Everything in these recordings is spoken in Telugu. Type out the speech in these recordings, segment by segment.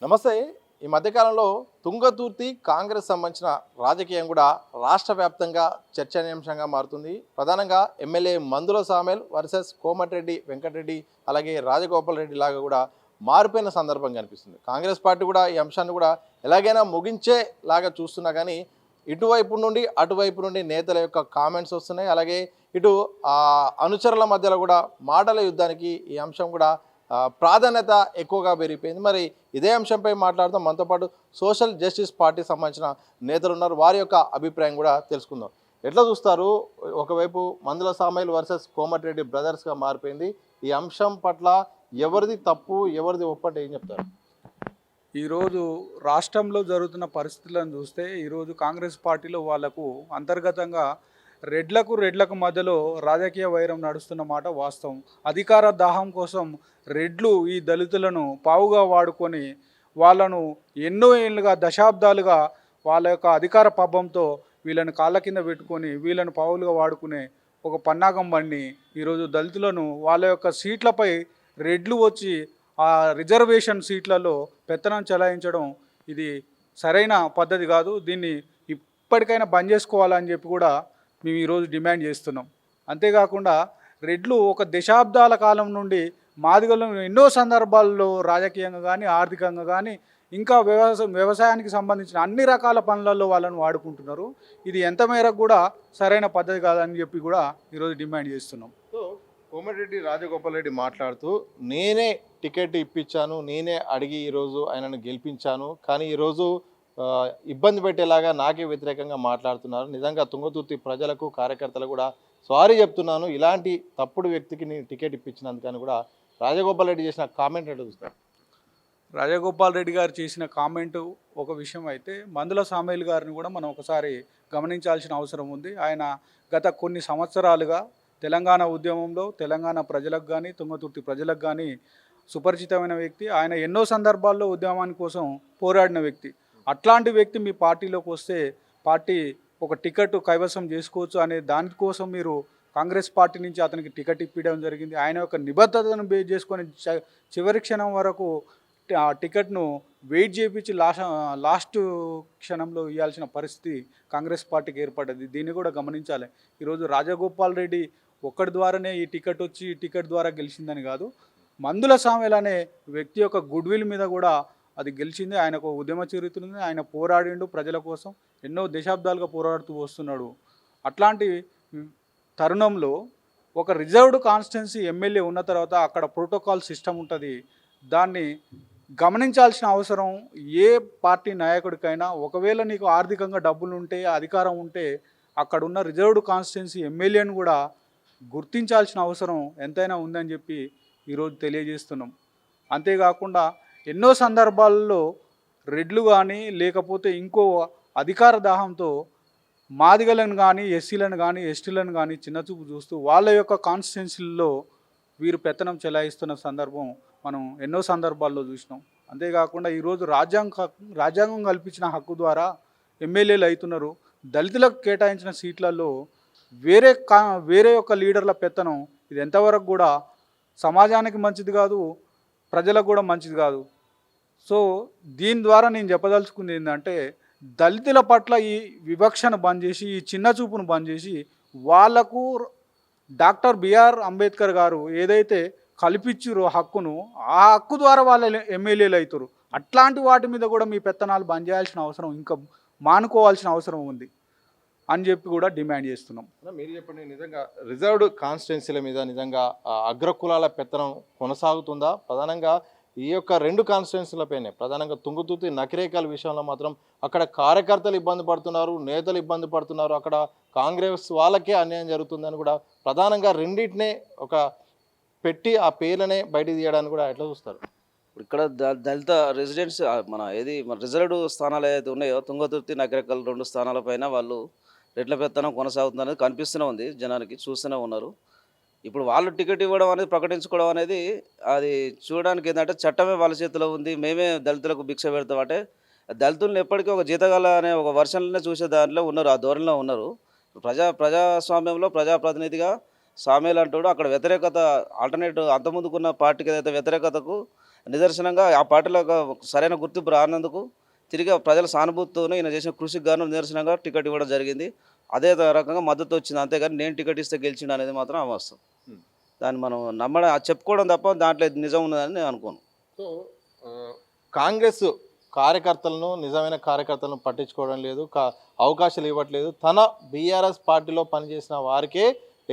నమస్తే. ఈ మధ్యకాలంలో తుంగతుర్తి కాంగ్రెస్ సంబంధించిన రాజకీయం కూడా రాష్ట్ర వ్యాప్తంగా చర్చనీయాంశంగా మారుతుంది. ప్రధానంగా ఎమ్మెల్యే మందుల సామెల్ వర్సెస్ కోమటిరెడ్డి వెంకటరెడ్డి అలాగే రాజగోపాల్ రెడ్డి లాగా కూడా మారిపోయిన సందర్భం కనిపిస్తుంది. కాంగ్రెస్ పార్టీ కూడా ఈ అంశాన్ని కూడా ఎలాగైనా ముగించేలాగా చూస్తున్నా కానీ ఇటువైపు నుండి అటువైపు నుండి నేతల యొక్క కామెంట్స్ వస్తున్నాయి. అలాగే ఇటు అనుచరుల మధ్యలో కూడా మాటల యుద్ధానికి ఈ అంశం కూడా ప్రాధాన్యత ఎక్కువగా పెరిగిపోయింది. మరి ఇదే అంశంపై మాట్లాడుతాం. మనతో పాటు సోషల్ జస్టిస్ పార్టీ సంబంధించిన నేతలు ఉన్నారు. వారి యొక్క అభిప్రాయం కూడా తెలుసుకుందాం. ఎట్లా చూస్తారు? ఒకవైపు మందుల సామయ్యలు వర్సెస్ కోమటిరెడ్డి బ్రదర్స్గా మారిపోయింది. ఈ అంశం పట్ల ఎవరిది తప్పు ఎవరిది ఒప్పంటే ఏం చెప్తారు? ఈరోజు రాష్ట్రంలో జరుగుతున్న పరిస్థితులను చూస్తే ఈరోజు కాంగ్రెస్ పార్టీలో వాళ్లకు అంతర్గతంగా రెడ్లకు మధ్యలో రాజకీయ వైరం నడుస్తున్న మాట వాస్తవం. అధికార దాహం కోసం రెడ్లు ఈ దళితులను పావుగా వాడుకొని వాళ్ళను ఎన్నో ఏళ్ళుగా దశాబ్దాలుగా వాళ్ళ యొక్క అధికార పబ్బంతో వీళ్ళని కాళ్ళ కింద పెట్టుకొని వీళ్ళను పావులుగా వాడుకునే ఒక పన్నాగం బండి ఈరోజు దళితులను వాళ్ళ యొక్క సీట్లపై రెడ్లు వచ్చి ఆ రిజర్వేషన్ సీట్లలో పెత్తనం చెలాయించడం ఇది సరైన పద్ధతి కాదు. దీన్ని ఇప్పటికైనా బంద్ చేసుకోవాలని చెప్పి కూడా మేము ఈరోజు డిమాండ్ చేస్తున్నాం. అంతేకాకుండా రెడ్లు ఒక దశాబ్దాల కాలం నుండి మాదిగలను ఎన్నో సందర్భాల్లో రాజకీయంగా కానీ ఆర్థికంగా కానీ ఇంకా వ్యవసాయానికి సంబంధించిన అన్ని రకాల పనులలో వాళ్ళని వాడుకుంటున్నారు. ఇది ఎంత మేరకు కూడా సరైన పద్ధతి కాదని చెప్పి కూడా ఈరోజు డిమాండ్ చేస్తున్నాం. సో కోమటిరెడ్డి రాజగోపాల్ రెడ్డి మాట్లాడుతూ నేనే టికెట్ ఇప్పించాను, నేనే అడిగి ఈరోజు ఆయనను గెలిపించాను, కానీ ఈరోజు ఇబ్బంది పెట్టేలాగా నాకే వ్యతిరేకంగా మాట్లాడుతున్నారు. నిజంగా తుంగతుర్తి ప్రజలకు కార్యకర్తలు కూడా సారీ చెప్తున్నాను, ఇలాంటి తప్పుడు వ్యక్తికి నేను టికెట్ ఇప్పించినందుకని కూడా రాజగోపాల్ రెడ్డి చేసిన కామెంట్ ఎట్లా చూస్తారు? రాజగోపాల్ రెడ్డి గారు చేసిన కామెంటు ఒక విషయం అయితే మందుల సామయ్యలు గారిని కూడా మనం ఒకసారి గమనించాల్సిన అవసరం ఉంది. ఆయన గత కొన్ని సంవత్సరాలుగా తెలంగాణ ఉద్యమంలో తెలంగాణ ప్రజలకు కానీ తుంగతుర్తి ప్రజలకు కానీ సుపరిచితమైన వ్యక్తి. ఆయన ఎన్నో సందర్భాల్లో ఉద్యమాని కోసం పోరాడిన వ్యక్తి. అట్లాంటి వ్యక్తి మీ పార్టీలోకి వస్తే పార్టీ ఒక టికెట్ కైవసం చేసుకోవచ్చు అనే దానికోసం మీరు కాంగ్రెస్ పార్టీ నుంచి అతనికి టికెట్ ఇప్పించడం జరిగింది. ఆయన యొక్క నిబద్ధతను బేస్ చేసుకొని చివరి క్షణం వరకు ఆ టికెట్ను వెయిట్ చేయించి లాస్ట్ క్షణంలో ఇవ్వాల్సిన పరిస్థితి కాంగ్రెస్ పార్టీకి ఏర్పడ్డది. దీన్ని కూడా గమనించాలి. ఈరోజు రాజగోపాల్ రెడ్డి ఒక్కడి ద్వారానే ఈ టికెట్ వచ్చి ఈ టికెట్ ద్వారా గెలిచిందని కాదు, మందుల సామెల్ అనే వ్యక్తి యొక్క గుడ్ విల్ మీద కూడా అది గెలిచింది. ఆయనకు ఉద్యమ చరిత్ర ఉంది. ఆయన పోరాడిండు ప్రజల కోసం, ఎన్నో దశాబ్దాలుగా పోరాడుతూ వస్తున్నాడు. అట్లాంటి తరుణంలో ఒక రిజర్వ్డ్ కాన్స్టిట్యున్సీ ఎమ్మెల్యే ఉన్న తర్వాత అక్కడ ప్రోటోకాల్ సిస్టమ్ ఉంటుంది. దాన్ని గమనించాల్సిన అవసరం ఏ పార్టీ నాయకుడికైనా. ఒకవేళ నీకు ఆర్థికంగా డబ్బులు ఉంటే అధికారం ఉంటే అక్కడున్న రిజర్వ్డ్ కాన్స్టిట్యున్సీ ఎమ్మెల్యేను కూడా గుర్తించాల్సిన అవసరం ఎంతైనా ఉందని చెప్పి ఈరోజు తెలియజేస్తున్నాం. అంతేకాకుండా ఎన్నో సందర్భాల్లో రెడ్లు కానీ లేకపోతే ఇంకో అధికార దాహంతో మాదిగలను కానీ ఎస్సీలను కానీ ఎస్టీలను కానీ చిన్నచూపు చూస్తూ వాళ్ళ యొక్క కాన్స్టిట్యున్సీల్లో వీరు పెత్తనం చెలాయిస్తున్న సందర్భం మనం ఎన్నో సందర్భాల్లో చూసినాం. అంతేకాకుండా ఈరోజు రాజ్యాంగం కల్పించిన హక్కు ద్వారా ఎమ్మెల్యేలు అవుతున్నారు. దళితులకు కేటాయించిన సీట్లలో వేరే యొక్క లీడర్ల పెత్తనం ఇది ఎంతవరకు కూడా సమాజానికి మంచిది కాదు, ప్రజలకు కూడా మంచిది కాదు. సో దీని ద్వారా నేను చెప్పదలుచుకుంది ఏంటంటే దళితుల పట్ల ఈ వివక్షను బంద్ చేసి ఈ చిన్న చూపును బంద్ చేసి వాళ్లకు డాక్టర్ బిఆర్ అంబేద్కర్ గారు ఏదైతే కల్పించారో హక్కును, ఆ హక్కు ద్వారా వాళ్ళ ఎమ్మెల్యేలు అవుతారు. అట్లాంటి వాటి మీద కూడా మీ పెత్తనాలు బంద్ చేయాల్సిన అవసరం, ఇంకా మానుకోవాల్సిన అవసరం ఉంది అని చెప్పి కూడా డిమాండ్ చేస్తున్నాం. మీరు చెప్పండి, నిజంగా రిజర్వ్డ్ కాన్స్టిట్యున్సీల మీద నిజంగా అగ్రకులాల పెత్తనం కొనసాగుతుందా? ప్రధానంగా ఈ యొక్క రెండు కాన్స్టిట్యున్సీలపైనే ప్రధానంగా తుంగతుర్తి నకిరేకల్ విషయంలో మాత్రం అక్కడ కార్యకర్తలు ఇబ్బంది పడుతున్నారు, నేతలు ఇబ్బంది పడుతున్నారు, అక్కడ కాంగ్రెస్ వాళ్ళకే అన్యాయం జరుగుతుందని కూడా ప్రధానంగా రెండింటినే ఒక పెట్టి ఆ పేర్లనే బయటికి తీయడానికి కూడా ఎట్లా చూస్తారు? ఇక్కడ దళిత రెసిడెంట్స్ మన రిజర్వ్డ్ స్థానాలు ఏదైతే ఉన్నాయో తుంగతుర్తి నగరకల్ 2 స్థానాలపైన వాళ్ళు రెడ్ల పెత్తనం కొనసాగుతుందనేది కనిపిస్తూనే ఉంది, జనానికి చూస్తూనే ఉన్నారు. ఇప్పుడు వాళ్ళు టికెట్ ఇవ్వడం అనేది ప్రకటించుకోవడం అనేది అది చూడడానికి ఏంటంటే చట్టమే వాళ్ళ చేతిలో ఉంది, మేమే దళితులకు భిక్ష పెడతామంటే దళితులను ఎప్పటికీ ఒక జీతగాల అనే ఒక వర్షన్లోనే చూసే దాంట్లో ఉన్నారు, ఆ ధోరణిలో ఉన్నారు. ప్రజాస్వామ్యంలో ప్రజాప్రతినిధిగా సామేలు అంటాడు, అక్కడ వ్యతిరేకత ఆల్టర్నేటివ్ అంతకుముందుకున్న పార్టీకి ఏదైతే వ్యతిరేకతకు నిదర్శనంగా ఆ పార్టీలో సరైన గుర్తింపు రానందుకు తిరిగి ప్రజల సానుభూతితోనే ఈయన చేసిన కృషికి గాను నిదర్శనంగా టికెట్ ఇవ్వడం జరిగింది. అదే రకంగా మద్దతు వచ్చింది. అంతేగాని నేను టికెట్ ఇస్తే గెలిచిండు అనేది మాత్రం అవాస్తవం. దాన్ని మనం నమ్మడం చెప్పుకోవడం తప్ప దాంట్లో నిజం ఉన్నదని నేను అనుకోను. సో కాంగ్రెస్ కార్యకర్తలను నిజమైన కార్యకర్తలను పట్టించుకోవడం లేదు, అవకాశాలు ఇవ్వట్లేదు. తన బీఆర్ఎస్ పార్టీలో పనిచేసిన వారికే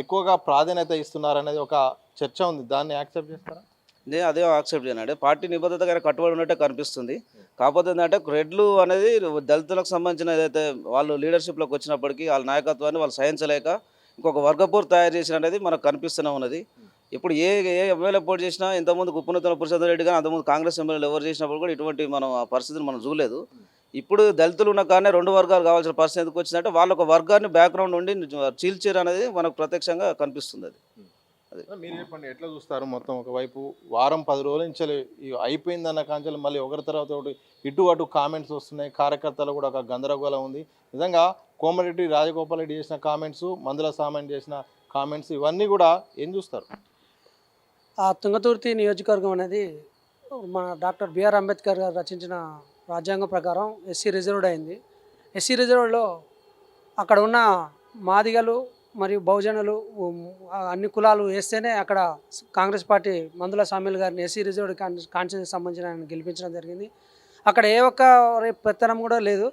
ఎక్కువగా ప్రాధాన్యత ఇస్తున్నారనేది ఒక చర్చ ఉంది. దాన్ని యాక్సెప్ట్ చేస్తారా? నేను అదే యాక్సెప్ట్ చేయనండి. పార్టీ నిబద్ధతగా కట్టుబడి ఉన్నట్టే కనిపిస్తుంది. కాకపోతే ఏంటంటే రెడ్లు అనేది దళితులకు సంబంధించిన ఏదైతే వాళ్ళు లీడర్షిప్లోకి వచ్చినప్పటికీ వాళ్ళ నాయకత్వాన్ని వాళ్ళు సహించలేక ఇంకొక వర్గపోరు తయారు చేసిన అనేది మనకు కనిపిస్తూనే ఉన్నది. ఇప్పుడు ఏ ఎమ్మెల్యే పోటీ చేసినా ఇంతకుముందు కుప్పనూతల పురుషోత్తమ్ రెడ్డి కానీ అంతకుముందు కాంగ్రెస్ ఎమ్మెల్యేలు ఎవరు చేసినప్పుడు కూడా ఇటువంటి మనం ఆ పరిస్థితిని మనం చూడలేదు. ఇప్పుడు దళితులు ఉన్న కానీ రెండు వర్గాలు కావాల్సిన పరిస్థితి ఎందుకు వచ్చిందంటే వాళ్ళ ఒక వర్గాన్ని బ్యాక్గ్రౌండ్ నుండి చీల్చారు అనేది మనకు ప్రత్యక్షంగా కనిపిస్తుంది. అది మీరు చెప్పండి, ఎట్లా చూస్తారు? మొత్తం ఒకవైపు వారం 10 రోజుల నుంచి అయిపోయిందన్న కాంచెలు మళ్ళీ ఒకరి తర్వాత ఒకటి ఇటు అటు కామెంట్స్ వస్తున్నాయి. కార్యకర్తలు కూడా ఒక గందరగోళం ఉంది. నిజంగా కోమటిరెడ్డి రాజగోపాల్ రెడ్డి చేసిన కామెంట్స్, మందుల సామాన్ చేసిన కామెంట్స్, ఇవన్నీ కూడా ఏం చూస్తారు? ఆ తుంగతుర్తి నియోజకవర్గం అనేది మన డాక్టర్ బిఆర్ అంబేద్కర్ గారు రచించిన రాజ్యాంగం ప్రకారం ఎస్సీ రిజర్వ్డ్ అయింది. ఎస్సీ రిజర్వ్డ్లో అక్కడ ఉన్న మాదిగలు మరియు బహుజనులు అన్ని కులాలు వేస్తేనే అక్కడ కాంగ్రెస్ పార్టీ మందుల సామ్యుల్ గారిని ఎస్సీ రిజర్వ్డ్ కాన్స్టిట్యూన్సీకి సంబంధించిన ఆయన గెలిపించడం జరిగింది. అక్కడ ఏ ఒక్క పెత్తనం కూడా లేదు.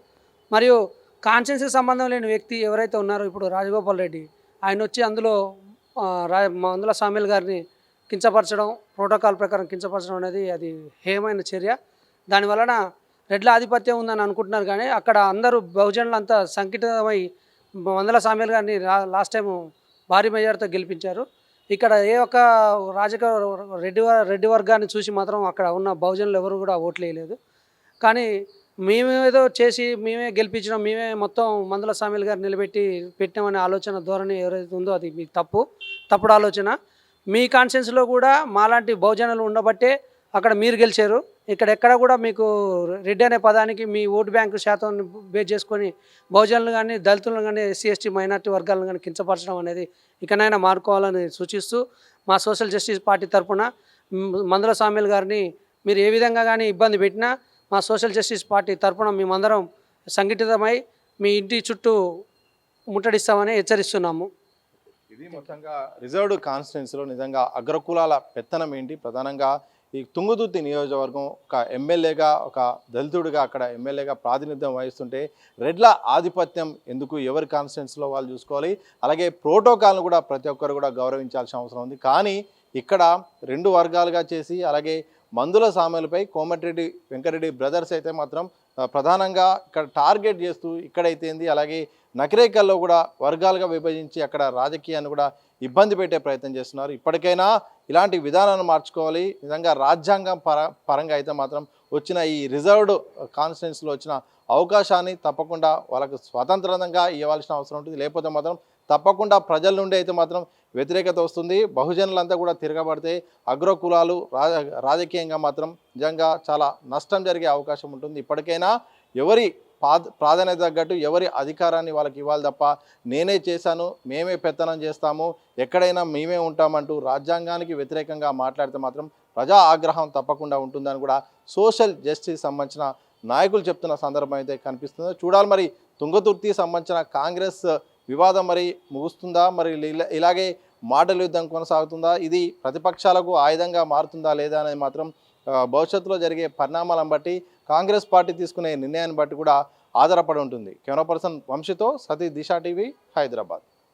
మరియు కాన్స్టిట్యూన్సీకి సంబంధం లేని వ్యక్తి ఎవరైతే ఉన్నారో ఇప్పుడు రాజగోపాల్ రెడ్డి, ఆయన వచ్చి అందులో మందుల సామ్యుల్ గారిని కించపరచడం, ప్రోటోకాల్ ప్రకారం కించపరచడం అనేది అది హేయమైన చర్య. దానివలన రెడ్ల ఆధిపత్యం ఉందని అనుకుంటున్నారు. కానీ అక్కడ అందరూ బహుజనులంతా సంకిటమై మందుల సామ్యుల్ గారిని లాస్ట్ టైం భారీ మెజార్టీతో గెలిపించారు. ఇక్కడ ఏ ఒక్క రెడ్డి వర్గాన్ని చూసి మాత్రం అక్కడ ఉన్న బహుజనులు ఎవరు కూడా ఓట్లు వేయలేదు. కానీ మేమేదో చేసి మేమే గెలిపించడం, మేమే మొత్తం మందుల సామ్యుల్ గారు నిలబెట్టి పెట్టామనే ఆలోచన ధోరణి ఎవరైతే ఉందో అది మీకు తప్పుడు ఆలోచన. మీ కాన్స్టిట్యూన్సీలో కూడా మాలాంటి బహుజనులు ఉండబట్టే అక్కడ మీరు గెలిచారు. ఇక్కడెక్కడ కూడా మీకు రెడ్డి అనే పదానికి మీ ఓటు బ్యాంకు శాతం బేస్ చేసుకొని బహుజనులు కానీ దళితులను కానీ ఎస్సీ ఎస్టీ మైనార్టీ వర్గాలను కానీ కించపరచడం అనేది ఇకనైనా మారుకోవాలని సూచిస్తూ మా సోషల్ జస్టిస్ పార్టీ తరఫున మందుల సామ్యుల్ గారిని మీరు ఏ విధంగా కానీ ఇబ్బంది పెట్టినా మా సోషల్ జస్టిస్ పార్టీ తరఫున మేమందరం సంఘటితమై మీ ఇంటి చుట్టూ ముట్టడిస్తామని హెచ్చరిస్తున్నాము. ఇది మొత్తంగా రిజర్వ్డ్ కాన్స్టిట్యున్సీలో నిజంగా అగ్రకులాల పెత్తనం ఏంటి? ప్రధానంగా ఈ తుంగతుర్తి నియోజకవర్గం ఒక ఎమ్మెల్యేగా, ఒక దళితుడిగా అక్కడ ఎమ్మెల్యేగా ప్రాతినిధ్యం వహిస్తుంటే రెడ్ల ఆధిపత్యం ఎందుకు? ఎవరి కాన్స్టిట్యున్సీలో వాళ్ళు చూసుకోవాలి. అలాగే ప్రోటోకాల్ను కూడా ప్రతి ఒక్కరు కూడా గౌరవించాల్సిన అవసరం ఉంది. కానీ ఇక్కడ రెండు వర్గాలుగా చేసి అలాగే మందుల సామ్యులపై కోమటిరెడ్డి వెంకటరెడ్డి బ్రదర్స్ అయితే మాత్రం ప్రధానంగా ఇక్కడ టార్గెట్ చేస్తూ ఇక్కడైతేంది అలాగే నకిరేకల్లో కూడా వర్గాలుగా విభజించి అక్కడ రాజకీయాన్ని కూడా ఇబ్బంది పెట్టే ప్రయత్నం చేస్తున్నారు. ఇప్పటికైనా ఇలాంటి విధానాన్ని మార్చుకోవాలి. నిజంగా రాజ్యాంగం పరంగా అయితే మాత్రం వచ్చిన ఈ రిజర్వ్డ్ కాన్స్టిట్యున్సీలో వచ్చిన అవకాశాన్ని తప్పకుండా వాళ్ళకు స్వతంత్రంగా ఇవ్వాల్సిన అవసరం ఉంటుంది. లేకపోతే మాత్రం తప్పకుండా ప్రజల నుండి అయితే మాత్రం వ్యతిరేకత వస్తుంది. బహుజనులంతా కూడా తిరగబడితే అగ్రకులాలు రాజకీయంగా మాత్రం నిజంగా చాలా నష్టం జరిగే అవకాశం ఉంటుంది. ఇప్పటికైనా ఎవరి ప్రాధాన్యత తగ్గట్టు ఎవరి అధికారాన్ని వాళ్ళకి ఇవ్వాలి తప్ప నేనే చేశాను, మేమే పెత్తనం చేస్తాము, ఎక్కడైనా మేమే ఉంటామంటూ రాజ్యాంగానికి వ్యతిరేకంగా మాట్లాడితే మాత్రం ప్రజా ఆగ్రహం తప్పకుండా ఉంటుందని కూడా సోషల్ జస్టిస్ సంబంధించిన నాయకులు చెప్తున్న సందర్భం అయితే కనిపిస్తుంది. చూడాలి మరి తుంగతుర్తి సంబంధించిన కాంగ్రెస్ వివాదం మరి ముగుస్తుందా, మరి ఇలాగే మాటల యుద్ధం కొనసాగుతుందా, ఇది ప్రతిపక్షాలకు ఆయుధంగా మారుతుందా లేదా అనేది మాత్రం భవిష్యత్తులో జరిగే పరిణామాలను బట్టి కాంగ్రెస్ పార్టీ తీసుకునే నిర్ణయాన్ని బట్టి కూడా ఆధారపడి ఉంటుంది. కెమెరా పర్సన్ వంశీతో సతీష్, దిశ టీవీ, హైదరాబాద్.